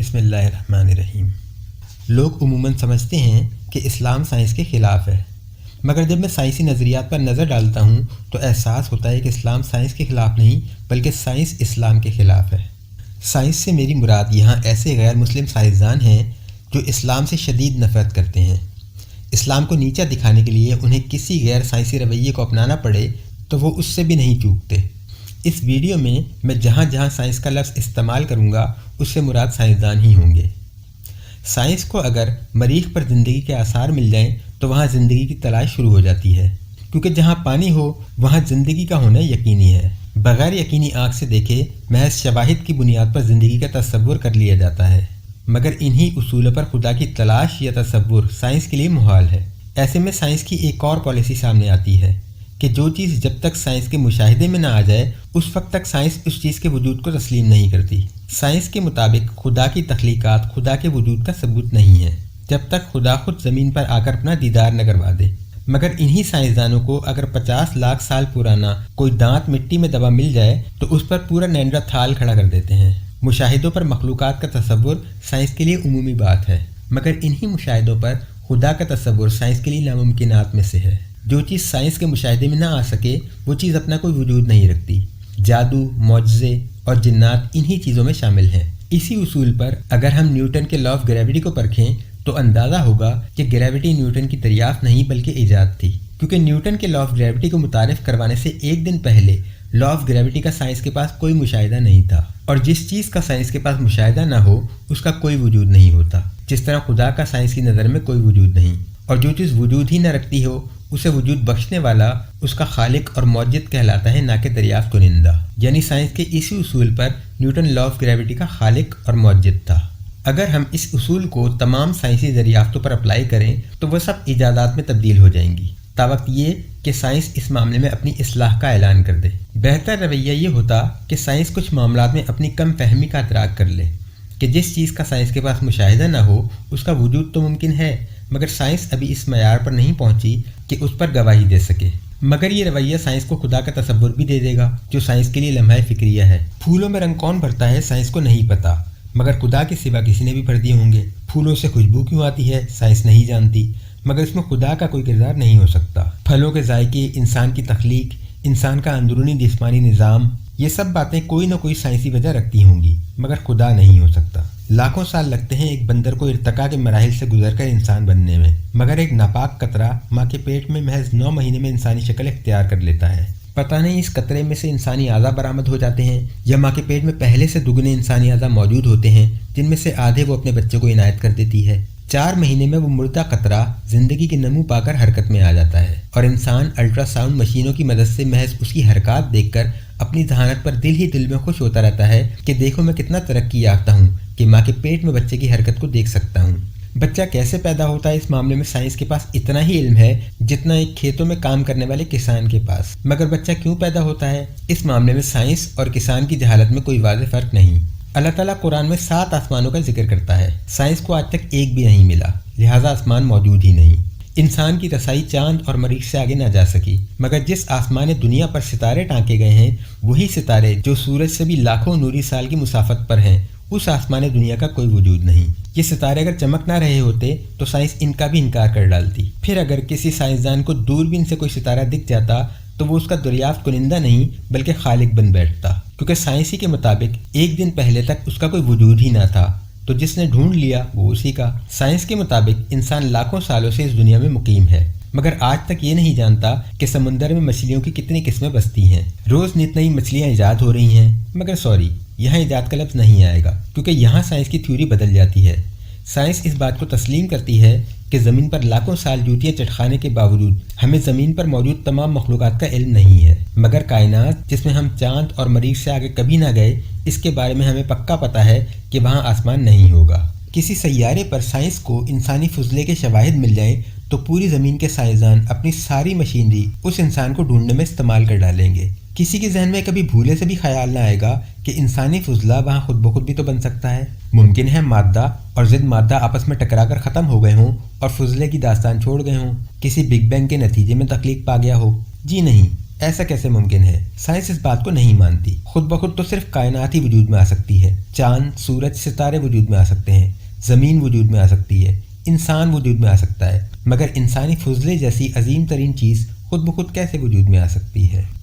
بسم اللہ الرحمن الرحیم۔ لوگ عموماً سمجھتے ہیں کہ اسلام سائنس کے خلاف ہے، مگر جب میں سائنسی نظریات پر نظر ڈالتا ہوں تو احساس ہوتا ہے کہ اسلام سائنس کے خلاف نہیں بلکہ سائنس اسلام کے خلاف ہے۔ سائنس سے میری مراد یہاں ایسے غیر مسلم سائنسدان ہیں جو اسلام سے شدید نفرت کرتے ہیں۔ اسلام کو نیچا دکھانے کے لیے انہیں کسی غیر سائنسی رویے کو اپنانا پڑے تو وہ اس سے بھی نہیں چوکتے۔ اس ویڈیو میں میں جہاں جہاں سائنس کا لفظ استعمال کروں گا اس سے مراد سائنسدان ہی ہوں گے۔ سائنس کو اگر مریخ پر زندگی کے آثار مل جائیں تو وہاں زندگی کی تلاش شروع ہو جاتی ہے، کیونکہ جہاں پانی ہو وہاں زندگی کا ہونا یقینی ہے۔ بغیر یقینی آنکھ سے دیکھے محض شواہد کی بنیاد پر زندگی کا تصور کر لیا جاتا ہے، مگر انہی اصولوں پر خدا کی تلاش یا تصور سائنس کے لیے محال ہے۔ ایسے میں سائنس کی ایک اور پالیسی سامنے آتی ہے کہ جو چیز جب تک سائنس کے مشاہدے میں نہ آ جائے اس وقت تک سائنس اس چیز کے وجود کو تسلیم نہیں کرتی۔ سائنس کے مطابق خدا کی تخلیقات خدا کے وجود کا ثبوت نہیں ہے جب تک خدا خود زمین پر آ کر اپنا دیدار نہ کروا دے۔ مگر انہی سائنسدانوں کو اگر 50 لاکھ سال پرانا کوئی دانت مٹی میں دبا مل جائے تو اس پر پورا نیندرتھال کھڑا کر دیتے ہیں۔ مشاہدوں پر مخلوقات کا تصور سائنس کے لیے عمومی بات ہے، مگر انہی مشاہدوں پر خدا کا تصور سائنس کے لیے ناممکنات میں سے ہے۔ جو چیز سائنس کے مشاہدے میں نہ آ سکے وہ چیز اپنا کوئی وجود نہیں رکھتی۔ جادو، معجزے اور جنات انہی چیزوں میں شامل ہیں۔ اسی اصول پر اگر ہم نیوٹن کے لا آف گریوٹی کو پرکھیں تو اندازہ ہوگا کہ گریوٹی نیوٹن کی دریافت نہیں بلکہ ایجاد تھی، کیونکہ نیوٹن کے لا آف گریوٹی کو متعارف کروانے سے ایک دن پہلے لا آف گریوٹی کا سائنس کے پاس کوئی مشاہدہ نہیں تھا، اور جس چیز کا سائنس کے پاس مشاہدہ نہ ہو اس کا کوئی وجود نہیں ہوتا، جس طرح خدا کا سائنس کی نظر میں کوئی وجود نہیں، اور جو چیز وجود ہی نہ رکھتی ہو اسے وجود بخشنے والا اس کا خالق اور موجد کہلاتا ہے، نہ کہ دریافت کنندہ۔ یعنی سائنس کے اسی اصول پر نیوٹن لا آف گریوٹی کا خالق اور موجد تھا۔ اگر ہم اس اصول کو تمام سائنسی دریافتوں پر اپلائی کریں تو وہ سب ایجادات میں تبدیل ہو جائیں گی، تاوقت یہ کہ سائنس اس معاملے میں اپنی اصلاح کا اعلان کر دے۔ بہتر رویہ یہ ہوتا کہ سائنس کچھ معاملات میں اپنی کم فہمی کا ادراک کر لے کہ جس چیز کا سائنس کے پاس مشاہدہ نہ ہو اس کا وجود تو ممکن ہے، مگر سائنس ابھی اس معیار پر نہیں پہنچی کہ اس پر گواہی دے سکے۔ مگر یہ رویہ سائنس کو خدا کا تصور بھی دے دے گا جو سائنس کے لیے لمحہ فکریہ ہے۔ پھولوں میں رنگ کون بھرتا ہے سائنس کو نہیں پتا، مگر خدا کے سوا کسی نے بھی بھر دیے ہوں گے۔ پھولوں سے خوشبو کیوں آتی ہے سائنس نہیں جانتی، مگر اس میں خدا کا کوئی کردار نہیں ہو سکتا۔ پھلوں کے ذائقے، انسان کی تخلیق، انسان کا اندرونی جسمانی نظام، یہ سب باتیں کوئی نہ کوئی سائنسی وجہ رکھتی ہوں گی، مگر خدا نہیں ہو سکتا۔ لاکھوں سال لگتے ہیں ایک بندر کو ارتقاء کے مراحل سے گزر کر انسان بننے میں، مگر ایک ناپاک قطرہ ماں کے پیٹ میں محض 9 مہینے میں انسانی شکل اختیار کر لیتا ہے۔ پتہ نہیں اس قطرے میں سے انسانی اعضاء برآمد ہو جاتے ہیں یا ماں کے پیٹ میں پہلے سے دگنے انسانی اعضاء موجود ہوتے ہیں جن میں سے آدھے وہ اپنے بچے کو عنایت کر دیتی ہے۔ 4 مہینے میں وہ مردہ قطرہ زندگی کی نمو پا کر حرکت میں آ جاتا ہے، اور انسان الٹرا ساؤنڈ مشینوں کی مدد سے محض اس کی حرکات دیکھ کر اپنی ذہانت پر دل ہی دل میں خوش ہوتا رہتا ہے کہ دیکھو میں کتنا ترقی یافتہ ہوں کہ ماں کے پیٹ میں بچے کی حرکت کو دیکھ سکتا ہوں۔ بچہ کیسے پیدا ہوتا ہے اس معاملے میں سائنس کے پاس اتنا ہی علم ہے جتنا ایک کھیتوں میں کام کرنے والے کسان کے پاس، مگر بچہ کیوں پیدا ہوتا ہے اس معاملے میں سائنس اور کسان کی جہالت میں کوئی واضح فرق نہیں۔ اللہ تعالیٰ قرآن میں 7 آسمانوں کا ذکر کرتا ہے، سائنس کو آج تک ایک بھی نہیں ملا، لہٰذا آسمان موجود ہی نہیں۔ انسان کی رسائی چاند اور مریخ سے آگے نہ جا سکی، مگر جس آسمان دنیا پر ستارے ٹانکے گئے ہیں وہی ستارے جو سورج سے بھی لاکھوں نوری سال کی مسافت پر ہیں، اس آسمان دنیا کا کوئی وجود نہیں۔ یہ ستارے اگر چمک نہ رہے ہوتے تو سائنس ان کا بھی انکار کر ڈالتی۔ پھر اگر کسی سائنسدان کو دوربین سے کوئی ستارہ دکھ جاتا تو وہ اس کا دریافت کنندہ نہیں بلکہ خالق بن بیٹھتا، کیونکہ سائنسی کے مطابق ایک دن پہلے تک اس کا کوئی وجود ہی نہ تھا، تو جس نے ڈھونڈ لیا وہ اسی کا۔ سائنس کے مطابق انسان لاکھوں سالوں سے اس دنیا میں مقیم ہے، مگر آج تک یہ نہیں جانتا کہ سمندر میں مچھلیوں کی کتنی قسمیں بستی ہیں۔ روز نت نئی مچھلیاں ایجاد ہو رہی ہیں، مگر یہاں ایجاد کا لفظ نہیں آئے گا، کیونکہ یہاں سائنس کی تھیوری بدل جاتی ہے۔ سائنس اس بات کو تسلیم کرتی ہے کہ زمین پر لاکھوں سال جوتیاں چٹخانے کے باوجود ہمیں زمین پر موجود تمام مخلوقات کا علم نہیں ہے، مگر کائنات جس میں ہم چاند اور مریخ سے آگے کبھی نہ گئے اس کے بارے میں ہمیں پکا پتہ ہے کہ وہاں آسمان نہیں ہوگا۔ کسی سیارے پر سائنس کو انسانی فضلے کے شواہد مل جائیں تو پوری زمین کے سائنسدان اپنی ساری مشینری اس انسان کو ڈھونڈنے میں استعمال کر ڈالیں گے۔ کسی کے ذہن میں کبھی بھولے سے بھی خیال نہ آئے گا کہ انسانی فضلہ وہاں خود بخود بھی تو بن سکتا ہے۔ ممکن ہے مادہ اور ضد مادہ آپس میں ٹکرا کر ختم ہو گئے ہوں اور فضلے کی داستان چھوڑ گئے ہوں، کسی بگ بینگ کے نتیجے میں تخلیق پا گیا ہو۔ جی نہیں، ایسا کیسے ممکن ہے؟ سائنس اس بات کو نہیں مانتی۔ خود بخود تو صرف کائنات ہی وجود میں آ سکتی ہے۔ چاند، سورج، ستارے وجود میں آ سکتے ہیں، زمین وجود میں آ سکتی ہے، انسان وجود میں آ سکتا ہے، مگر انسانی فضلے جیسی عظیم ترین چیز خود بخود کیسے وجود میں آ سکتی ہے؟